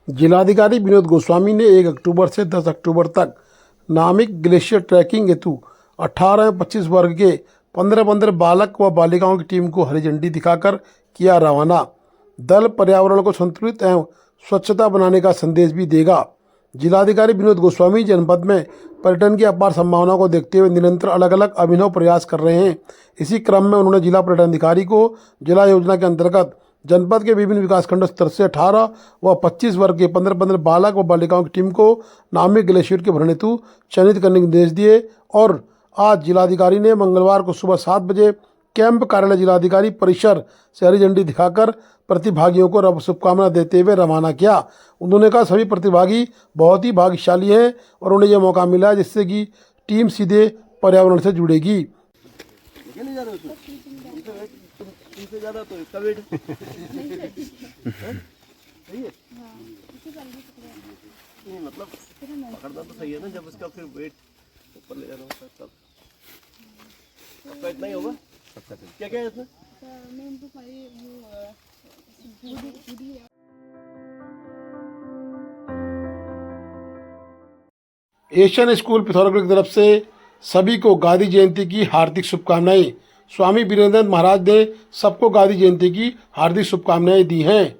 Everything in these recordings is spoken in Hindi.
जिलाधिकारी विनोद गोस्वामी ने 1 अक्टूबर से 10 अक्टूबर तक नामिक ग्लेशियर ट्रैकिंग हेतु 18-25 वर्ग के 15-15 बालक व बालिकाओं की टीम को हरी झंडी दिखाकर किया रवाना। दल पर्यावरण को संतुलित एवं स्वच्छता बनाने का संदेश भी देगा। जिलाधिकारी विनोद गोस्वामी जनपद में पर्यटन की अपार संभावनाओं को देखते हुए निरंतर अलग अलग अभिनव प्रयास कर रहे हैं। इसी क्रम में उन्होंने जिला पर्यटन अधिकारी को जिला योजना के अंतर्गत जनपद के विभिन्न विकासखंड स्तर से 18 व 25 वर्ग के 15-15 बालक व बालिकाओं की टीम को नामिक ग्लेशियर के भ्रमण हेतु चयनित करने के निर्देश दिए और आज जिलाधिकारी ने मंगलवार को सुबह 7 बजे कैंप कार्यालय जिलाधिकारी परिसर से हरी झंडी दिखाकर प्रतिभागियों को शुभकामना देते हुए रवाना किया। उन्होंने कहा सभी प्रतिभागी बहुत ही भाग्यशाली हैं और उन्हें यह मौका मिला है जिससे कि टीम सीधे पर्यावरण से जुड़ेगी। तुमसे ज्यादा तो इसका वेट सही है। नहीं मतलब पकड़ना तो सही है ना, जब इसका फिर वेट ऊपर ले जाना होता है तब आपका इतना ही होगा। क्या क्या है इसमें? एशियन स्कूल पिथौरागढ़ की तरफ से सभी को गांधी जयंती की हार्दिक शुभकामनाएं। स्वामी वीरेंद्र महाराज ने सबको गांधी जयंती की हार्दिक शुभकामनाएं दी हैं।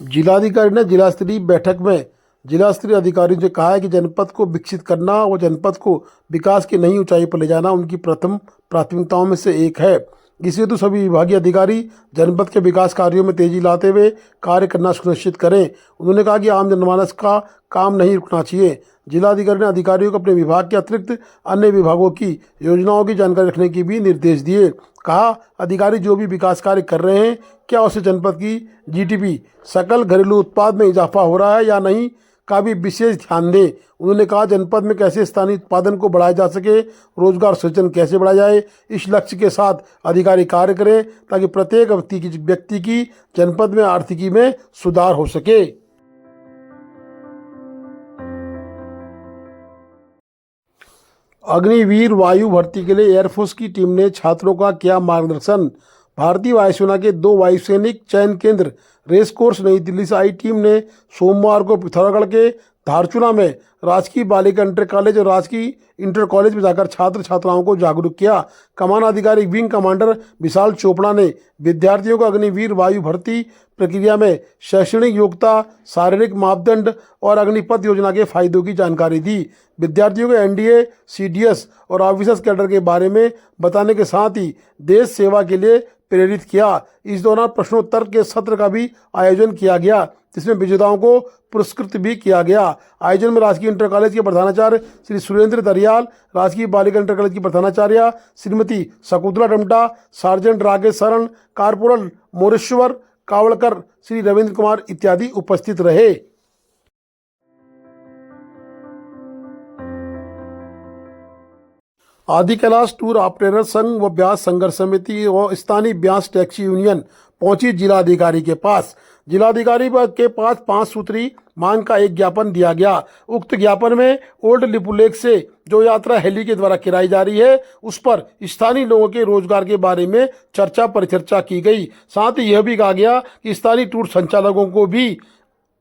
जिलाधिकारी ने जिला स्तरीय बैठक में जिला स्तरीय अधिकारियों से कहा है कि जनपद को विकसित करना और जनपद को विकास की नई ऊंचाई पर ले जाना उनकी प्रथम प्राथमिकताओं में से एक है। इस हेतु सभी विभागीय अधिकारी जनपद के विकास कार्यों में तेजी लाते हुए कार्य करना सुनिश्चित करें। उन्होंने कहा कि आम जनमानस का काम नहीं रुकना चाहिए। जिलाधिकारी ने अधिकारियों को अपने विभाग के अतिरिक्त अन्य विभागों की योजनाओं की जानकारी रखने के भी निर्देश दिए। कहा अधिकारी जो भी विकास कार्य कर रहे हैं क्या उससे जनपद की जीडीपी सकल घरेलू उत्पाद में इजाफा हो रहा है या नहीं का भी विशेष ध्यान दें। उन्होंने कहा जनपद में कैसे स्थानीय उत्पादन को बढ़ाया जा सके, रोजगार सृजन कैसे बढ़ाया जाए, इस लक्ष्य के साथ अधिकारी कार्य करें ताकि प्रत्येक व्यक्ति की जनपद में आर्थिकी में सुधार हो सके। अग्निवीर वायु भर्ती के लिए एयरफोर्स की टीम ने छात्रों का किया मार्गदर्शन। भारतीय वायुसेना के 2 वायुसैनिक चयन केंद्र रेस कोर्स नई दिल्ली से आई टीम ने सोमवार को पिथौरागढ़ के धारचूला में राजकीय बालिका इंटर कॉलेज और राजकीय इंटर कॉलेज में जाकर छात्र छात्राओं को जागरूक किया। कमान अधिकारी विंग कमांडर विशाल चोपड़ा ने विद्यार्थियों को अग्निवीर वायु भर्ती प्रक्रिया में शैक्षणिक योग्यता, शारीरिक मापदंड और अग्निपथ योजना के फायदों की जानकारी दी। विद्यार्थियों को एनडीए, सीडीएस और ऑफिसर्स कैडर के बारे में बताने के साथ ही देश सेवा के लिए प्रेरित किया। इस दौरान प्रश्नोत्तर के सत्र का भी आयोजन किया गया जिसमें विजेताओं को पुरस्कृत भी किया गया। आयोजन में राजकीय इंटर कॉलेज के प्रधानाचार्य श्री सुरेंद्र दरियाल, राजकीय बालिका इंटर कॉलेज की प्रधानाचार्य श्रीमती शकुंतला डमटा, सार्जेंट राकेश शरण, कारपोरल मोरेश्वर कावड़कर, श्री रविंद्र कुमार इत्यादि उपस्थित रहे। आदि कैलाश टूर ऑपरेटर संघ व ब्यास संघर्ष समिति व स्थानीय ब्यास टैक्सी यूनियन पहुंची जिलाधिकारी के पास। जिलाधिकारी के पास 5 सूत्री मांग का एक ज्ञापन दिया गया। उक्त ज्ञापन में ओल्ड लिपुलेख से जो यात्रा हेली के द्वारा कराई जा रही है उस पर स्थानीय लोगों के रोजगार के बारे में चर्चा परिचर्चा की गई। साथ ही यह भी कहा गया कि स्थानीय टूर संचालकों को भी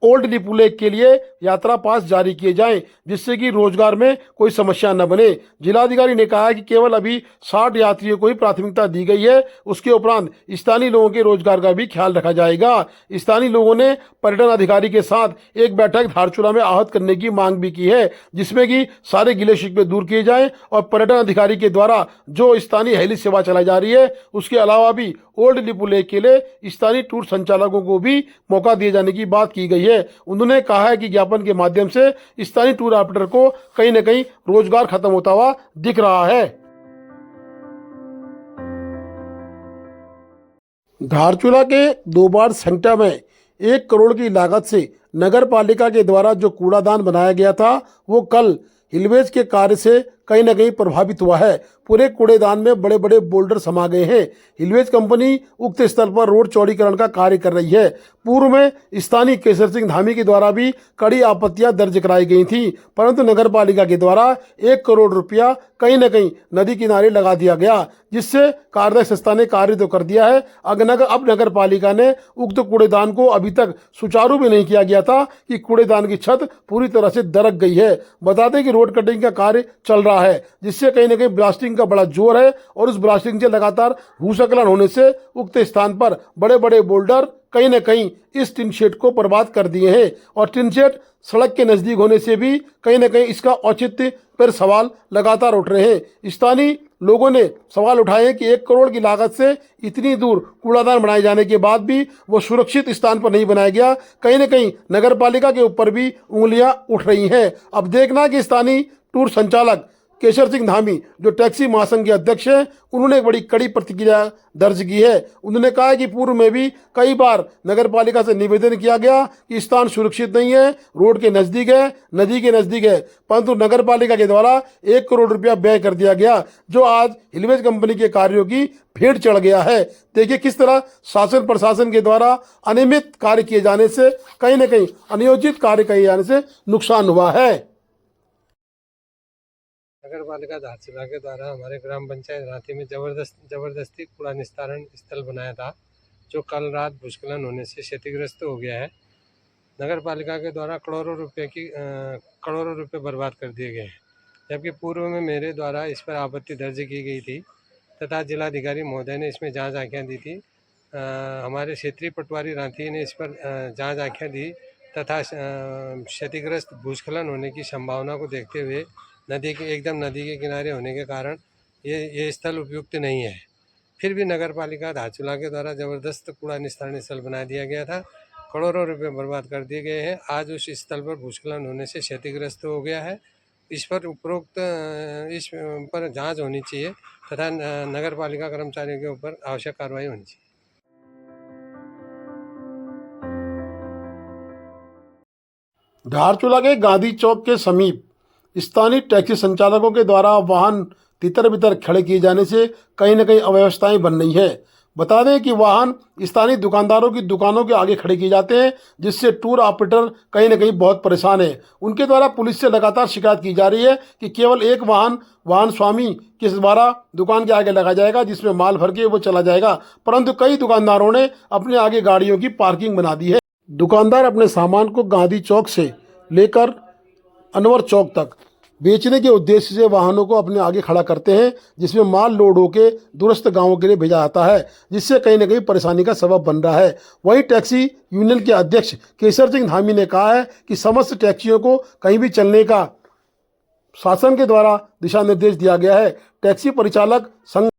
ओल्ड लिपुलेख के लिए यात्रा पास जारी किए जाएं जिससे कि रोजगार में कोई समस्या न बने। जिलाधिकारी ने कहा कि केवल अभी 60 यात्रियों को ही प्राथमिकता दी गई है, उसके उपरांत स्थानीय लोगों के रोजगार का भी ख्याल रखा जाएगा। स्थानीय लोगों ने पर्यटन अधिकारी के साथ एक बैठक धारचूला में आहूत करने की मांग भी की है जिसमें कि सारे गिले शिकवे दूर किए जाएं और पर्यटन अधिकारी के द्वारा जो स्थानीय हेली सेवा चलाई जा रही है उसके अलावा भी ओल्ड लिपुलेख के लिए स्थानीय टूर संचालकों को भी मौका दिए जाने की बात की गई है। उन्होंने कहा है कि ज्ञापन के माध्यम से स्थानीय टूर ऑपरेटर को कहीं न कहीं रोजगार खत्म होता हुआ दिख रहा है। धारचूला के 2 बार संख्या में 1 करोड़ की लागत से नगर पालिका के द्वारा जो कूड़ादान बनाया गया था वो कल हिलवेज के कार्य से कहीं ना कहीं प्रभावित हुआ है। पूरे कूड़ेदान में बड़े बड़े बोल्डर समा गए हैं। हिलवेज कंपनी उक्त स्थल पर रोड चौड़ीकरण का कार्य कर रही है। पूर्व में स्थानीय केसर सिंह धामी के द्वारा भी कड़ी आपत्तियां दर्ज कराई गई थी, परंतु नगर पालिका के द्वारा 1 करोड़ रुपया कहीं न कहीं नदी किनारे लगा दिया गया, जिससे कार्यदायी संस्था ने कार्य तो कर दिया है। अब नगर पालिका ने उक्त कूड़ेदान को अभी तक सुचारू भी नहीं किया गया था कि कूड़ेदान की छत पूरी तरह से दरक गई है। बता दें कि रोड कटिंग का कार्य चल रहा है, जिससे कहीं न कहीं ब्लास्टिंग का बड़ा जोर है और उस ब्लास्टिंग से लगातार भूस्खलन होने से उक्त स्थान पर बड़े बड़े बोल्डर कहीं न कहीं इस टिन शेड को बर्बाद कर दिए हैं और टिन शेड सड़क के नजदीक होने से भी कहीं न कहीं इसका औचित्य पर सवाल लगातार उठ रहे हैं। स्थानीय लोगों ने सवाल उठाए हैं कि 1 करोड़ की लागत से इतनी दूर कूड़ादान बनाए जाने के बाद भी वो सुरक्षित स्थान पर नहीं बनाया गया। कहीं न कहीं नगर पालिका के ऊपर भी उंगलियां उठ रही हैं। अब देखना कि स्थानीय टूर संचालक केशर सिंह धामी, जो टैक्सी महासंघ के अध्यक्ष हैं, उन्होंने एक बड़ी कड़ी प्रतिक्रिया दर्ज की है। उन्होंने कहा है कि पूर्व में भी कई बार नगर पालिका से निवेदन किया गया कि स्थान सुरक्षित नहीं है, रोड के नज़दीक है, नदी के नज़दीक है, परंतु नगर पालिका के द्वारा 1 करोड़ रुपया व्यय कर दिया गया, जो आज हिलवेज कंपनी के कार्यों की भेंट चढ़ गया है। देखिए किस तरह शासन प्रशासन के द्वारा अनियमित कार्य किए जाने से, कहीं न कहीं अनियोजित कार्य किए जाने से नुकसान हुआ है। नगर पालिका धारचूला के द्वारा हमारे ग्राम पंचायत रांची में जबरदस्ती कूड़ा निस्तारण स्थल बनाया था, जो कल रात भूस्खलन होने से क्षतिग्रस्त हो गया है। नगर पालिका के द्वारा करोड़ों रुपए बर्बाद कर दिए गए हैं, जबकि पूर्व में मेरे द्वारा इस पर आपत्ति दर्ज की गई थी तथा जिलाधिकारी महोदय ने इसमें जांच आज्ञा दी थी। हमारे क्षेत्रीय पटवारी रांची ने इस पर जांच आज्ञा दी तथा क्षतिग्रस्त भूस्खलन होने की संभावना को देखते हुए नदी के किनारे होने के कारण ये स्थल उपयुक्त नहीं है। फिर भी नगर पालिका धारचूला के द्वारा ज़बरदस्त कूड़ा निस्तारण स्थल बना दिया गया था। करोड़ों रुपए बर्बाद कर दिए गए हैं। आज उस स्थल पर भूस्खलन होने से क्षतिग्रस्त हो गया है। इस पर जांच होनी चाहिए तथा नगर पालिका कर्मचारियों के ऊपर आवश्यक कार्रवाई होनी चाहिए। धारचूला के गांधी चौक के समीप स्थानीय टैक्सी संचालकों के द्वारा वाहन तितर बितर खड़े किए जाने से कहीं न कहीं अव्यवस्थाएं बन रही हैं। बता दें कि वाहन स्थानीय दुकानदारों की दुकानों के आगे खड़े किए जाते हैं, जिससे टूर ऑपरेटर कहीं न कहीं बहुत परेशान है। उनके द्वारा पुलिस से लगातार शिकायत की जा रही है कि केवल एक वाहन स्वामी के द्वारा दुकान के आगे लगा जाएगा, जिसमें माल भर के वो चला जाएगा, परंतु कई दुकानदारों ने अपने आगे गाड़ियों की पार्किंग बना दी है। दुकानदार अपने सामान को गांधी चौक से लेकर अनवर चौक तक बेचने के उद्देश्य से वाहनों को अपने आगे खड़ा करते हैं, जिसमें माल लोड होकर दूरस्थ गांवों के लिए भेजा जाता है, जिससे कहीं न कहीं परेशानी का सबब बन रहा है। वहीं टैक्सी यूनियन के अध्यक्ष केसर सिंह धामी ने कहा है कि समस्त टैक्सियों को कहीं भी चलने का शासन के द्वारा दिशा निर्देश दिया गया है। टैक्सी परिचालक संघ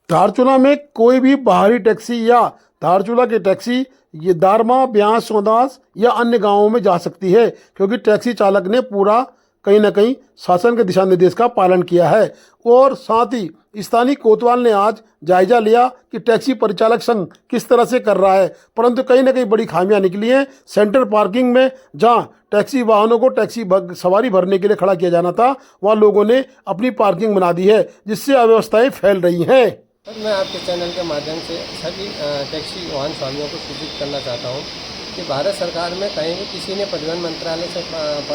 धारचूला में कोई भी बाहरी टैक्सी या धारचूला की टैक्सी ये दारमा, ब्यास, सोदास या अन्य गांवों में जा सकती है, क्योंकि टैक्सी चालक ने पूरा कहीं न कहीं शासन के दिशा निर्देश का पालन किया है। और साथ ही स्थानीय कोतवाल ने आज जायजा लिया कि टैक्सी परिचालक संघ किस तरह से कर रहा है, परंतु कहीं न कहीं बड़ी खामियां निकली हैं। सेंटर पार्किंग में जहां टैक्सी वाहनों को सवारी भरने के लिए खड़ा किया जाना था, वहाँ लोगों ने अपनी पार्किंग बना दी है, जिससे अव्यवस्थाएं फैल रही हैं। सर, मैं आपके चैनल के माध्यम से सभी टैक्सी वाहन स्वामियों को सूचित करना चाहता हूँ कि भारत सरकार में कहीं भी किसी ने परिवहन मंत्रालय से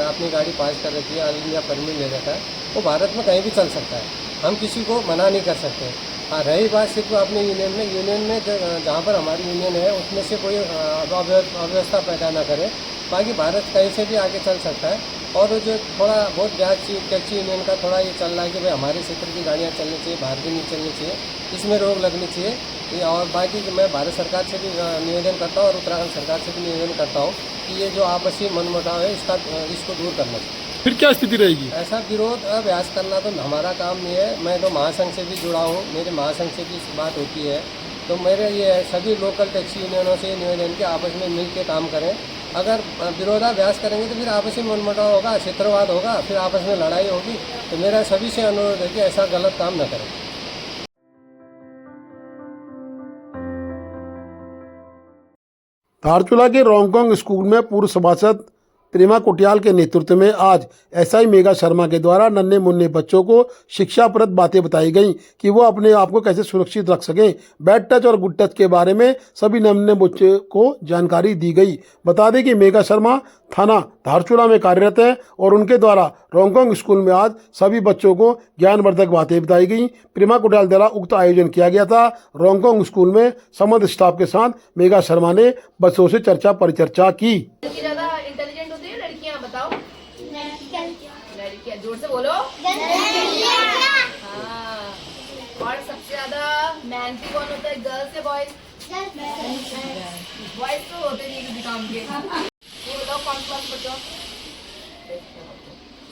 अपनी गाड़ी पास कर रखी है, ऑल इंडिया परमिट ले रखा है, वो भारत में कहीं भी चल सकता है। हम किसी को मना नहीं कर सकते। हाँ, रही बात सिर्फ अपने यूनियन में जहाँ पर हमारी यूनियन है उसमें से कोई अव्यवस्था पैदा ना करे, बाकी भारत कहीं से भी आगे चल सकता है। और जो थोड़ा बहुत ब्याज टैक्सी यूनियन का थोड़ा ये चल रहा है कि भाई हमारे क्षेत्र की गाड़ियाँ चलनी चाहिए, बाहर की नहीं चलनी चाहिए, इसमें रोक लगनी चाहिए। और बाकी मैं भारत सरकार से भी निवेदन करता हूँ और उत्तराखंड सरकार से भी निवेदन करता हूँ कि ये जो आपसी मनमुटाव है इसको दूर करना चाहिए। फिर क्या स्थिति रहेगी? ऐसा विरोध अभ्यास करना तो हमारा काम नहीं है। मैं तो महासंघ से भी जुड़ा हूँ, मेरे महासंघ से भी बात होती है, तो मेरे ये सभी लोकल टैक्सी यूनियनों से निवेदन के आपस में मिल के काम करें। अगर विरोधाभ्यास करेंगे तो फिर आपसी मनमुटाव होगा, क्षेत्रवाद होगा, फिर आपस में लड़ाई होगी। तो मेरा सभी से अनुरोध है कि ऐसा गलत काम न करें। धारचूला के रोंगकोंग स्कूल में पूर्व सभासद प्रेमा कुटियाल के नेतृत्व में आज एसआई मेघा शर्मा के द्वारा नन्हे मुन्ने बच्चों को शिक्षाप्रद बातें बताई गई कि वो अपने आप को कैसे सुरक्षित रख सकें। बैड टच और गुड टच के बारे में सभी नन्हे बच्चों को जानकारी दी गई। बता दें कि मेघा शर्मा थाना धारचूला में कार्यरत है और उनके द्वारा रोंगकोंग स्कूल में आज सभी बच्चों को ज्ञानवर्धक बातें बताई गई। प्रेमा कुटियाल द्वारा उक्त आयोजन किया गया था। रोंगकोंग स्कूल में समस्त स्टाफ के साथ मेघा शर्मा ने बच्चों से चर्चा परिचर्चा की। ज्यादा इंटेलिजेंट होती है लड़कियां, बताओ। लड़कियां, जोर से बोलो। हाँ। और सबसे ज्यादा मेहनती कौन होता है, गर्ल्स या बॉयज? बॉयज तो होते नहीं किसी काम के। ये बताओ कौन क्लास बच्चों?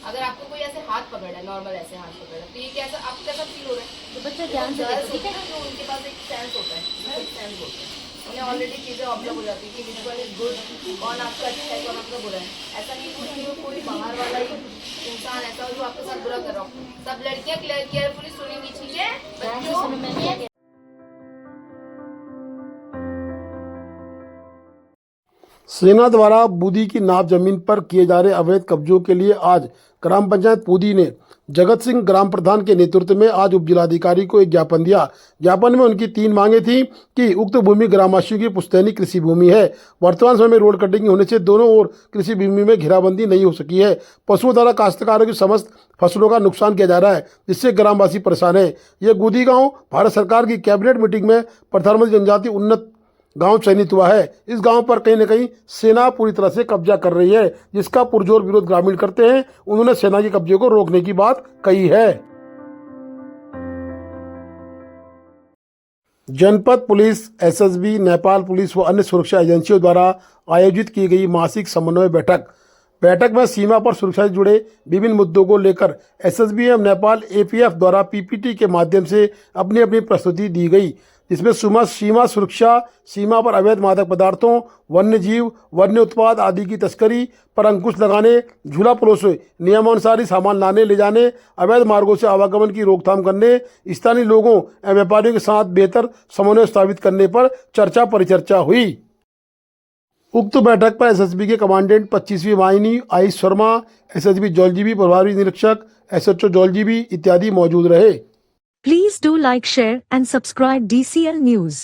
अगर आपको कोई ऐसे हाथ पकड़ा है, नॉर्मल ऐसे हाथ पकड़ा है, तो ये कैसा, आपको कैसा फील हो रहा है? तो बच्चा ध्यान से देखो, ठीक है? तो उनके पास एक सेंस होता है, एक सेंस होता है। उन्हें ऑलरेडी चीजें ऑब्जर्व हो जाती है कि विच वन इज गुड, कौन आपका अच्छा है, कौन आपका बुरा है। ऐसा नहीं कि कोई बाहर वाला ही इंसान ऐसा हो जो आपके साथ बुरा कर रहा हो। सब लड़कियां केयरफुली सुनेंगी, ठीक है बच्चों? सेना द्वारा बूदी की नाप जमीन पर किए जा रहे अवैध कब्जों के लिए आज ग्राम पंचायत पूदी ने जगत सिंह ग्राम प्रधान के नेतृत्व में आज उपजिलाधिकारी को एक ज्ञापन दिया। ज्ञापन में उनकी 3 मांगे थी कि उक्त भूमि ग्रामवासियों की पुश्तैनी कृषि भूमि है। वर्तमान समय में रोड कटिंग होने से दोनों ओर कृषि भूमि में घेराबंदी नहीं हो सकी है। पशुओं द्वारा काश्तकारों की समस्त फसलों का नुकसान किया जा रहा है, जिससे ग्रामवासी परेशान है। यह गुदी गाँव भारत सरकार की कैबिनेट मीटिंग में प्रधानमंत्री जनजाति उन्नत गांव चयनित हुआ है। इस गांव पर कहीं न कहीं सेना पूरी तरह से कब्जा कर रही है, जिसका पुरजोर विरोध ग्रामीण करते हैं। उन्होंने सेना के कब्जे को रोकने की बात कही है। जनपद पुलिस, एसएसबी, नेपाल पुलिस व अन्य सुरक्षा एजेंसियों द्वारा आयोजित की गई मासिक समन्वय बैठक में सीमा पर सुरक्षा से जुड़े विभिन्न मुद्दों को लेकर एसएसबी एवं नेपाल एपीएफ द्वारा पीपीटी के माध्यम से अपनी अपनी प्रस्तुति दी गई, जिसमें सीमा सुरक्षा, सीमा पर अवैध मादक पदार्थों, वन्य जीव, वन्य उत्पाद आदि की तस्करी पर अंकुश लगाने, झूला पुलों से नियमानुसार सामान लाने ले जाने, अवैध मार्गों से आवागमन की रोकथाम करने, स्थानीय लोगों एवं व्यापारियों के साथ बेहतर समन्वय स्थापित करने पर चर्चा परिचर्चा हुई। उक्त बैठक पर एसएसबी के कमांडेंट 25वीं वाहिनी आयुष शर्मा, एसएसबी जौलजीबी प्रभारी निरीक्षक एसएचओ जौलजीबी इत्यादि मौजूद रहे। Please do like, share and subscribe DCL News.